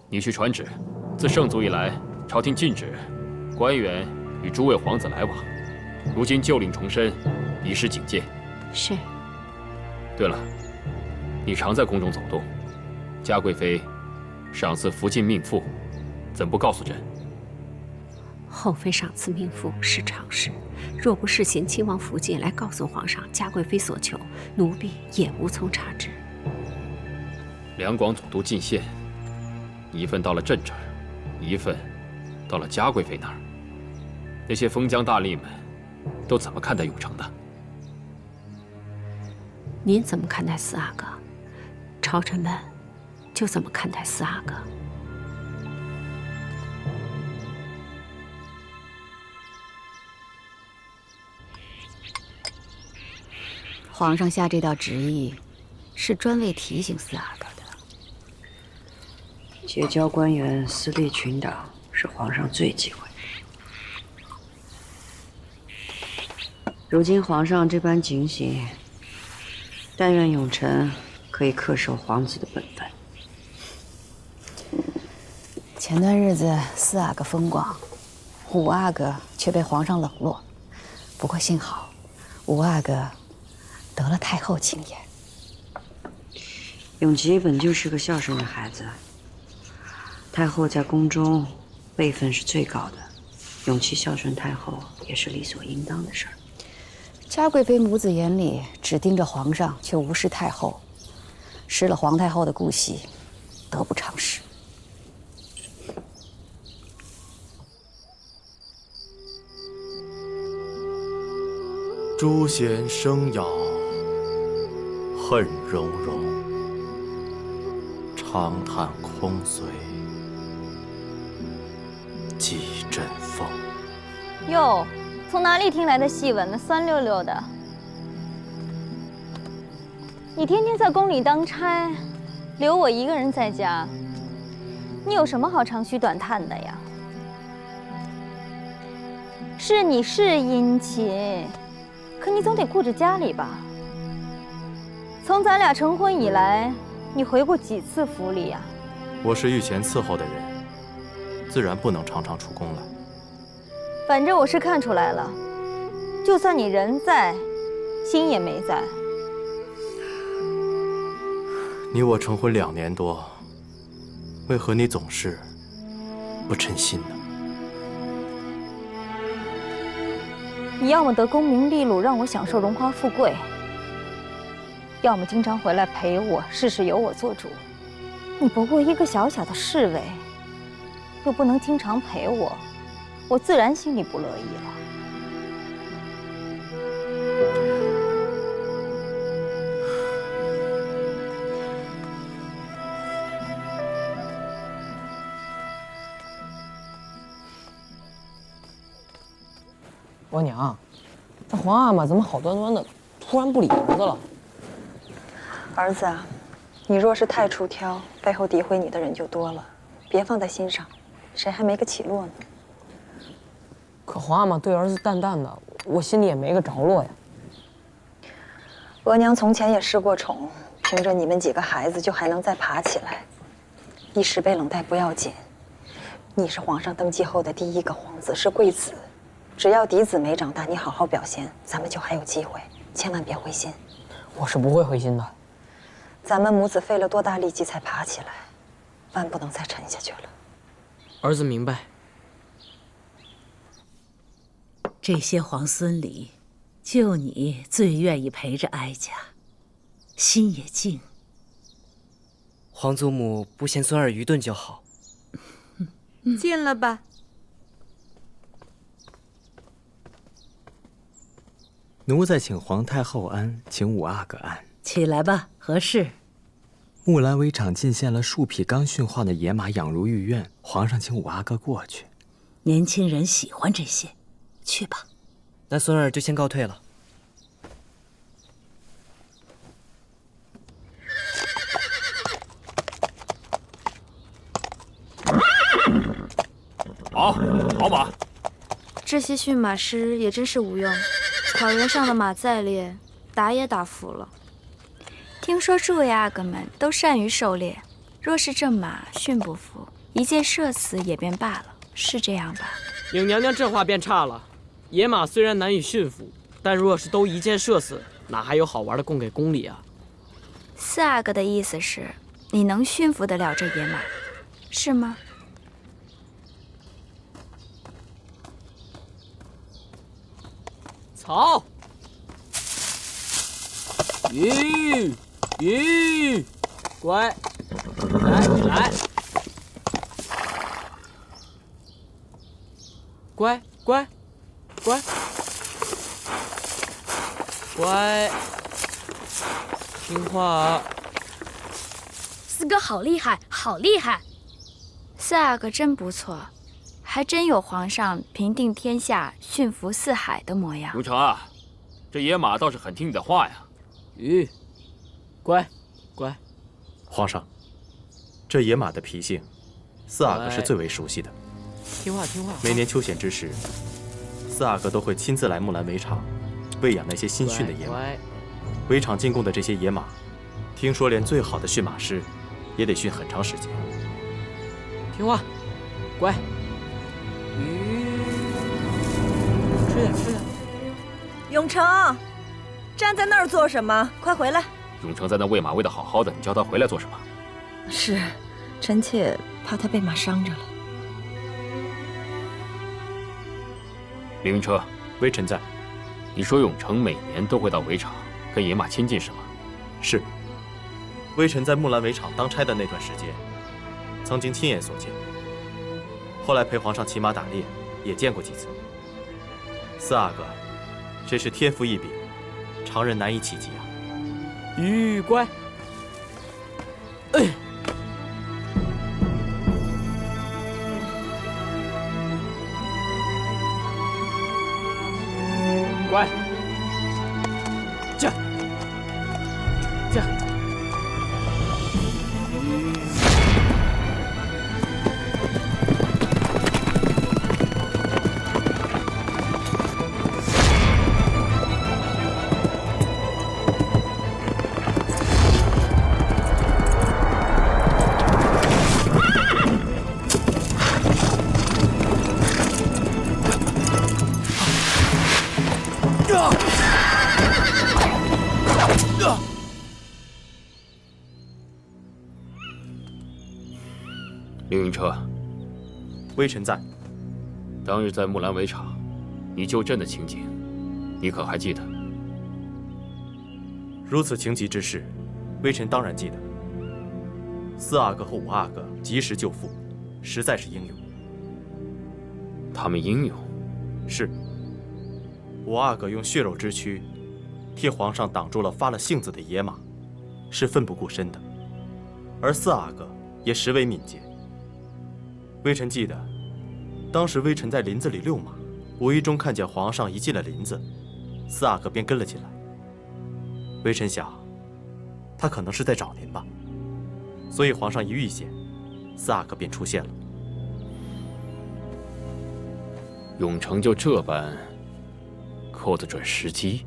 你去传旨，自圣祖以来，朝廷禁止官员与诸位皇子来往。如今旧令重申，以示警戒。是。对了，你常在宫中走动，嘉贵妃赏赐福晋命妇，怎不告诉朕？后妃赏赐命妇是常事，若不事先亲往福晋来告诉皇上嘉贵妃所求，奴婢也无从查知。两广总督进献，一份到了朕这儿，一份到了嘉贵妃那儿。那些封疆大吏们都怎么看待永成的？您怎么看待四阿哥，朝臣们就怎么看待四阿哥。皇上下这道旨意，是专为提醒四阿哥的。结交官员、私立群党，是皇上最忌讳的。如今皇上这般警醒，但愿永成可以恪守皇子的本分。前段日子四阿哥风光，五阿哥却被皇上冷落。不过幸好，五阿哥得了太后青眼。永吉本就是个孝顺的孩子，太后在宫中辈分是最高的，永琪孝顺太后也是理所应当的事儿。嘉贵妃母子眼里只盯着皇上，却无视太后，失了皇太后的顾惜，得不偿失。诛仙生咬，恨融融，长叹空随，几阵风。哟，从哪里听来的戏文呢？酸溜溜的。你天天在宫里当差，留我一个人在家，你有什么好长吁短叹的呀？是你是殷勤，可你总得顾着家里吧？从咱俩成婚以来，你回过几次府里呀？我是御前伺候的人，自然不能常常出宫来。反正我是看出来了，就算你人在，心也没在。你我成婚2年多，为何你总是不称心呢？你要么得功名利禄，让我享受荣华富贵；要么经常回来陪我，事事由我做主。你不过一个小小的侍卫，又不能经常陪我，我自然心里不乐意了。我娘，这皇阿玛怎么好端端的突然不理儿子了？儿子啊，你若是太出挑，背后诋毁你的人就多了，别放在心上，谁还没个起落呢？可皇阿玛对儿子淡淡的，我心里也没个着落呀。额娘从前也失过宠，凭着你们几个孩子就还能再爬起来，一时被冷待不要紧。你是皇上登基后的第1个皇子，是贵子。只要嫡子没长大，你好好表现，咱们就还有机会，千万别灰心。我是不会灰心的。咱们母子费了多大力气才爬起来，万不能再沉下去了。儿子明白。这些皇孙里，就你最愿意陪着哀家，心也静。皇祖母不嫌孙儿愚钝就好。进了吧。奴在请皇太后安，请五阿哥安。起来吧，何事？木兰围场进献了数匹刚驯化的野马，养入御苑。皇上请五阿哥过去。年轻人喜欢这些，去吧。那孙儿就先告退了。好马。这些驯马师也真是无用，草原上的马再烈，打也打服了。听说诸位阿哥们都善于狩猎，若是这马驯不服，一箭射死也便罢了，是这样吧？影娘娘这话便差了。野马虽然难以驯服，但若是都一箭射死，哪还有好玩的供给宫里啊？四阿哥的意思是，你能驯服得了这野马，是吗？草，鱼，乖，来，乖，听话。四哥好厉害，好厉害！四阿哥真不错，还真有皇上平定天下、驯服四海的模样。永成啊，这野马倒是很听你的话呀。乖。皇上，这野马的脾性，四阿哥是最为熟悉的。听话。每年秋显之时，四阿哥都会亲自来木兰围场，喂养那些新驯的野马。围场进贡的这些野马，听说连最好的驯马师也得训很长时间。听话，乖。吃点。永成，站在那儿做什么？快回来！永成在那喂马喂得好好的，你叫他回来做什么？是，臣妾怕他被马伤着了。凌云车，微臣在。你说永成每年都会到围场跟野马亲近是吗？是。微臣在木兰围场当差的那段时间，曾经亲眼所见。后来陪皇上骑马打猎，也见过几次。四阿哥，真是天赋异禀，常人难以企及啊。乖。乖。驾。凌云车，微臣在。当日在木兰围场，你救朕的情景，你可还记得？如此情急之事，微臣当然记得。四阿哥和五阿哥及时救父，实在是英勇。他们英勇？是。五阿哥用血肉之躯，替皇上挡住了发了性子的野马，是奋不顾身的。而四阿哥也实为敏捷。微臣记得，当时微臣在林子里遛马，无意中看见皇上一进了林子，四阿哥便跟了进来。微臣想，他可能是在找您吧，所以皇上一遇险，四阿哥便出现了。永成就这般扣得准时机？